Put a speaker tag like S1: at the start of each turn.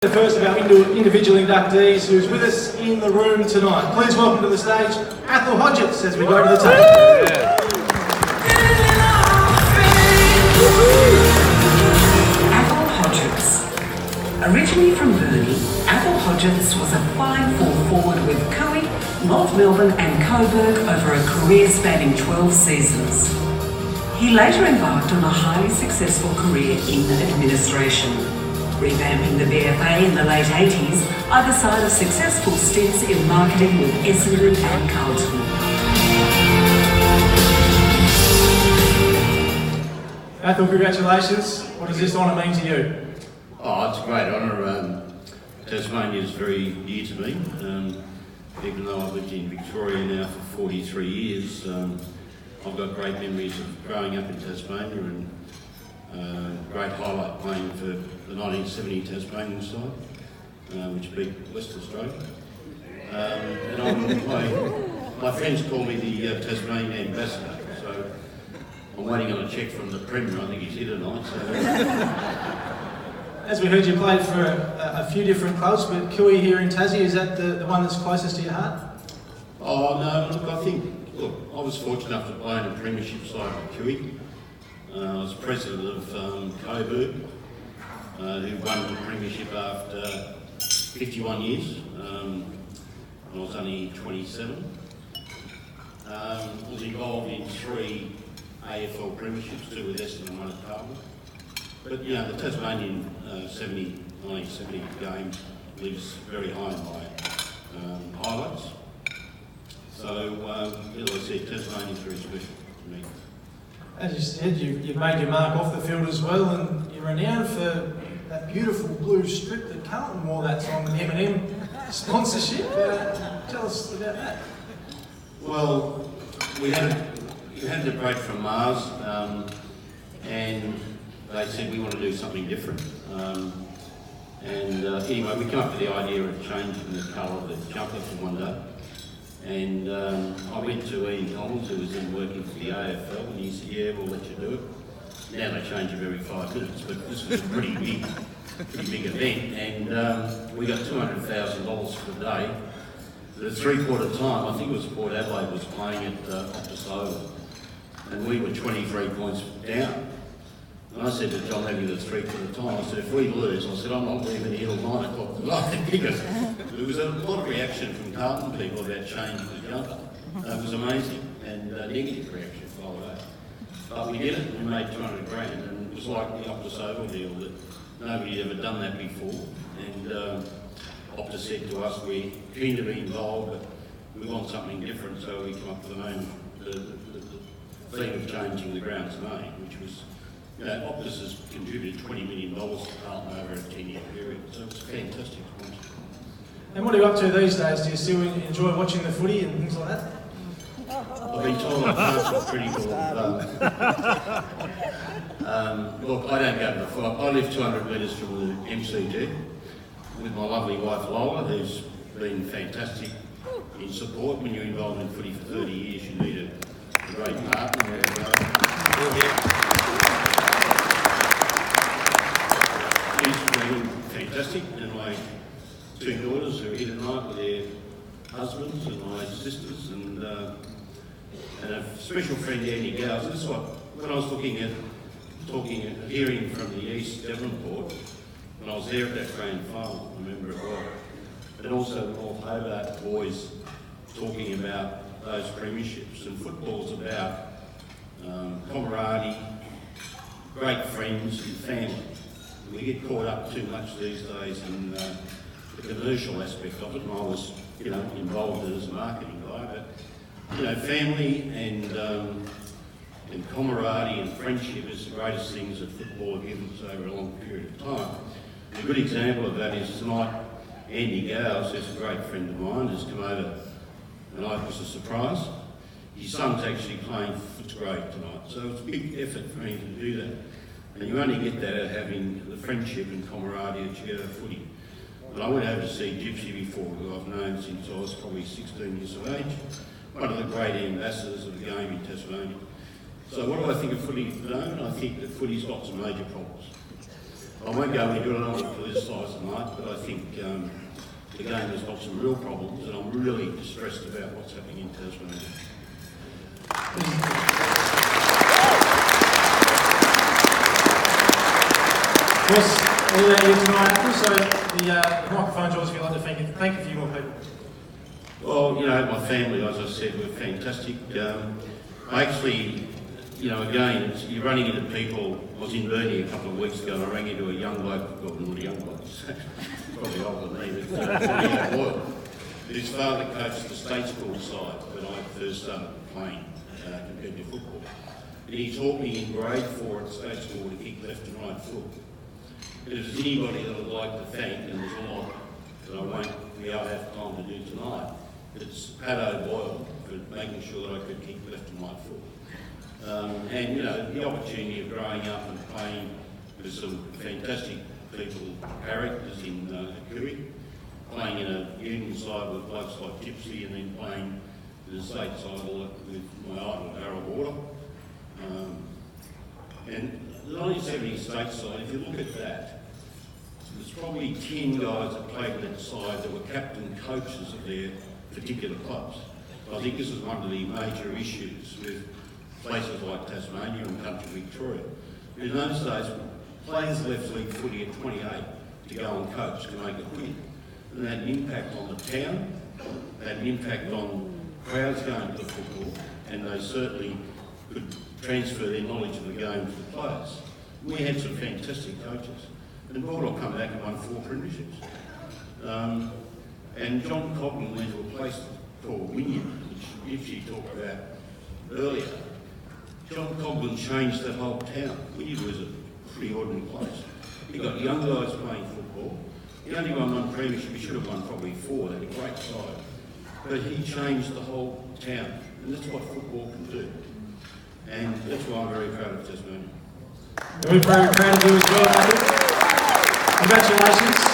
S1: The first of our individual inductees who's with us in the room tonight. Please welcome to the stage Athol Hodgetts as we go to the table. Yeah.
S2: Athol Hodgetts. Originally from Burnie, Athol Hodgetts was a 5'4" forward with Cooee, North Melbourne and Coburg over a career spanning 12 seasons. He later embarked on a highly successful career in administration, revamping the BFA in the late 80s, either side of successful stints in marketing with Essendon and Carlton.
S1: Athol, congratulations. What does this honour mean to you?
S3: Oh, it's a great honour. Tasmania is very dear to me. Even though I've lived in Victoria now for 43 years, I've got great memories of growing up in Tasmania and great highlight playing for the 1970 Tasmanian side, which beat West Australia. And my friends call me the Tasmanian ambassador, so I'm waiting on a cheque from the Premier. I think he's here tonight. So.
S1: As we heard, you played for a few different clubs, but Cooee here in Tassie, is that the one that's closest to your heart?
S3: Oh no, look, I was fortunate enough to play in a premiership side with Cooee. I was president of Coburg, who won the premiership after 51 years. I was only 27. I was involved in 3 AFL premierships, 2 with Essendon and 1 at Carlton. But you know, the Tasmanian 1970 game lives very high in my highlights. So, as I said, Tasmania is very special to me.
S1: As you said, you've made your mark off the field as well, and you're renowned for that beautiful blue strip that Carlton wore that time with M&M sponsorship. Tell us about that.
S3: Well, we had the break from Mars, and they said we want to do something different. Anyway, we came up with the idea of changing the colour of the jumper for one day. And I went to Ian Collins, who was then working for the AFL, and he said, yeah, we'll let you do it. Now they change it every 5 minutes, but this was a pretty big event, and we got $200,000 for the day. At 3/4 time, I think it was Port Adelaide was playing at Optus Oval, and we were 23 points down. And I said to John Levy at 3/4 time, I said, if we lose, I said, I'm not leaving here till 9 o'clock tonight, because there was a lot of reaction from Carlton people about changing the jumper. It was amazing, and negative reaction, by the way. But we did it, and we made 200 grand, and it was like the Optus Oval deal that nobody had ever done that before. And Optus said to us, we're keen to be involved, but we want something different, so we come up with the name, the theme of changing the ground's name, which was, you know, Optus has contributed $20 million to Carlton over a 10-year period, so it's fantastic.
S1: And what are you up to these days? Do you still enjoy watching the footy and things like that?
S3: I've been told I can't pretty cool. Look, I don't go to the foot. I live 200 metres from the MCG with my lovely wife Lola, who's been fantastic in support. When you're involved in footy for 30 years, you need a great partner. She's been fantastic, and my 2 daughters who are here tonight with their husbands and my sisters, and a special friend, Andy Gowes. This is what, when I was hearing from the East Devonport, when I was there at that grand final, I remember it well, and also the North Hobart boys talking about those premierships, and football's about camaraderie, great friends and family. We get caught up too much these days in the commercial aspect of it, and I was, you know, involved as a marketing guy, but, you know, family and camaraderie and friendship is the greatest things that football have given us over a long period of time. And a good example of that is tonight, Andy Gowes, who's a great friend of mine, has come over, and it was a surprise. His son's actually playing fifth grade tonight, so it's a big effort for me to do that. And you only get that out of having the friendship and camaraderie that you get out of footy. But I went over to see Gypsy before, who I've known since I was probably 16 years of age, one of the great ambassadors of the game in Tasmania. So what do I think of footy at the moment? I think that footy's got some major problems. I won't go into it, I don't want to politicise tonight, but I think the game has got some real problems, and I'm really distressed about what's happening in Tasmania.
S1: Of course, all that here tonight. Also, the microphone's yours if you'd like to thank a few more people.
S3: Well, you know, my family, as I said, were fantastic. I actually, you know, again, you're running into people. I was in Burnie a couple of weeks ago and I rang into a young bloke, well, not a young bloke, probably older than me, but his father coached the state school side when I first started playing competitive football. And he taught me in grade 4 at state school to kick left and right foot. If there's anybody that I'd like to thank, and there's a lot that I won't be able to have time to do tonight, it's Pat O'Boyle for making sure that I could kick left and right foot. And you know, the opportunity of growing up and playing with some fantastic people, characters in Cooee, playing in a union side with blokes like Gypsy, and then playing in the state side with my idol, Darryl Water. And the 1970 state side, if you look at that, there's probably 10 guys that played in that side that were captain coaches of their particular clubs. I think this is one of the major issues with places like Tasmania and country Victoria. In those days, players left league footy at 28 to go and coach to make it win. And that had an impact on the town, that had an impact on crowds going to the football, and they certainly could transfer their knowledge of the game to the players. We had some fantastic coaches. And Bulldog come back and won 4 premierships. And John Coburn went to a place called Wynyard, which Gypsy talked about earlier. John Coburn changed that whole town. Wynyard was a pretty ordinary place. He got young guys playing football. He only won 1 premiership, he should have won probably 4, they had a great side. But he changed the whole town, and that's what football can do. And that's why I'm very proud of Tasmania.
S1: We're very proud of you as well, Athol. Congratulations.